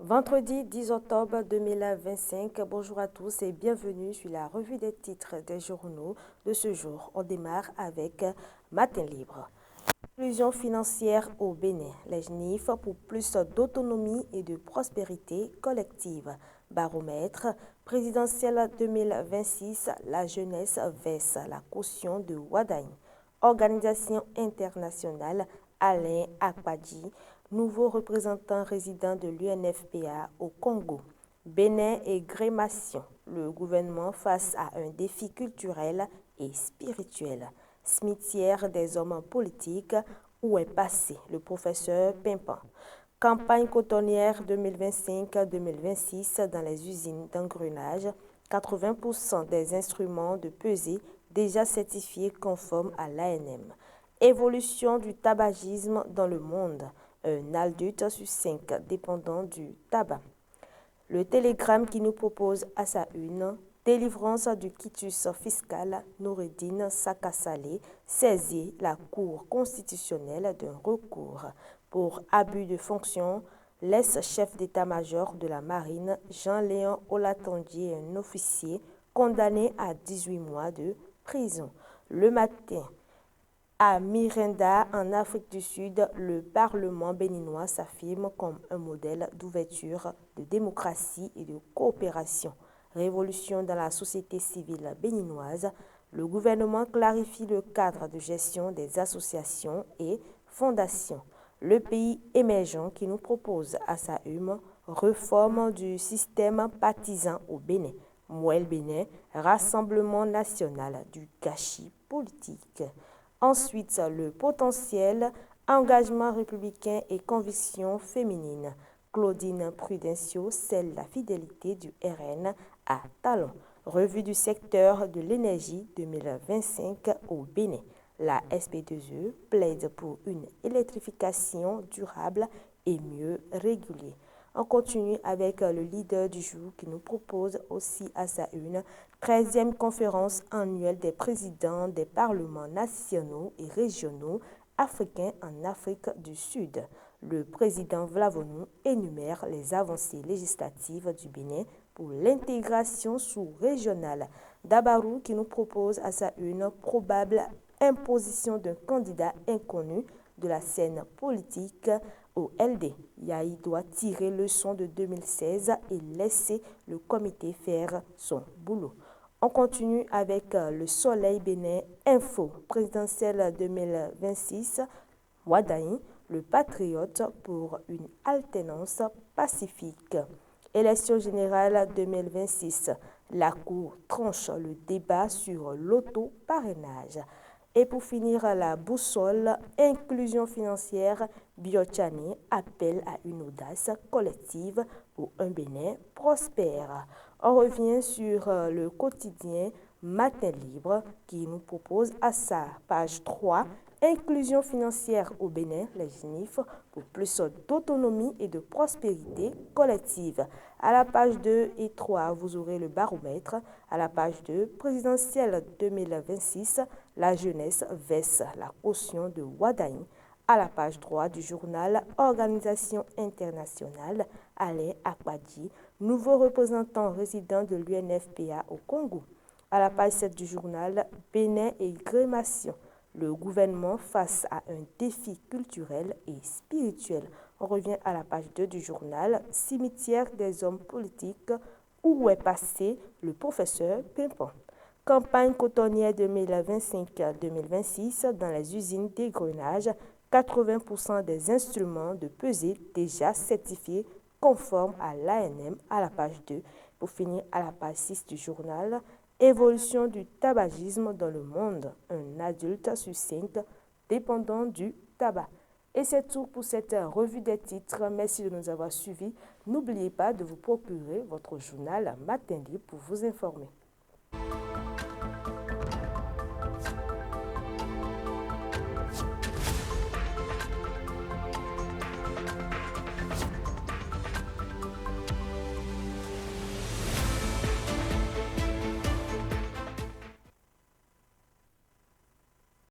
Vendredi 10 octobre 2025, bonjour à tous et bienvenue sur la revue des titres des journaux de ce jour. On démarre avec Matin Libre. Inclusion financière au Bénin, les GNIF pour plus d'autonomie et de prospérité collective. Baromètre présidentiel 2026, la jeunesse verse la caution de Wadaï. Organisation internationale, Alain Akpadji, nouveau représentant résident de l'UNFPA au Congo. Bénin et Grémation, le gouvernement face à un défi culturel et spirituel. Cimetière des hommes politiques, où est passé le professeur Pimpan. Campagne cotonnière 2025-2026 dans les usines d'engrenage, 80% des instruments de pesée déjà certifiés conformes à l'ANM. Évolution du tabagisme dans le monde, un adulte sur 5 dépendant du tabac. Le télégramme qui nous propose à sa une, délivrance du quitus fiscal, Noureddine Sakassale saisit la Cour constitutionnelle d'un recours pour abus de fonction, l'ex-chef d'état-major de la marine Jean-Léon Olatondier, un officier condamné à 18 mois de prison. Le matin, à Miranda, en Afrique du Sud, le Parlement béninois s'affirme comme un modèle d'ouverture, de démocratie et de coopération. Révolution dans la société civile béninoise, le gouvernement clarifie le cadre de gestion des associations et fondations. Le pays émergent qui nous propose à sa une réforme du système partisan au Bénin. Mouel Bénin, Rassemblement national du gâchis politique. Ensuite, le potentiel, engagement républicain et conviction féminine. Claudine Prudencio scelle la fidélité du RN à Talon. Revue du secteur de l'énergie 2025 au Bénin. La SP2E plaide pour une électrification durable et mieux régulée. On continue avec le leader du jour qui nous propose aussi à sa une 13e conférence annuelle des présidents des parlements nationaux et régionaux africains en Afrique du Sud. Le président Vlavonou énumère les avancées législatives du Bénin pour l'intégration sous-régionale. Dabarou qui nous propose à sa une probable imposition d'un candidat inconnu de la scène politique au LD. Yahi doit tirer leçon de 2016 et laisser le comité faire son boulot. On continue avec le Soleil Bénin Info présidentielle 2026. Wadaï, le patriote pour une alternance pacifique. Élection générale 2026. La Cour tranche le débat sur l'auto-parrainage. Et pour finir, la boussole, inclusion financière, Biochani appelle à une audace collective pour un Bénin prospère. On revient sur le quotidien Matin Libre qui nous propose à sa page 3 inclusion financière au Bénin, les GNIF, pour plus d'autonomie et de prospérité collective. À la page 2 et 3, vous aurez le baromètre. À la page 2, présidentielle 2026, la jeunesse verse la caution de Wadaï. À la page 3 du journal Organisation internationale, Alain Akpadji, nouveau représentant résident de l'UNFPA au Congo. À la page 7 du journal Bénin et Grémation, le gouvernement face à un défi culturel et spirituel. On revient à la page 2 du journal Cimetière des hommes politiques, où est passé le professeur Pimpon. Campagne cotonnière 2025-2026 dans les usines d'égrenage, 80% des instruments de pesée déjà certifiés conformes à l'ANM à la page 2. Pour finir à la page 6 du journal, évolution du tabagisme dans le monde, un adulte sur 5 dépendant du tabac. Et c'est tout pour cette revue des titres. Merci de nous avoir suivis. N'oubliez pas de vous procurer votre journal Matin Libre pour vous informer.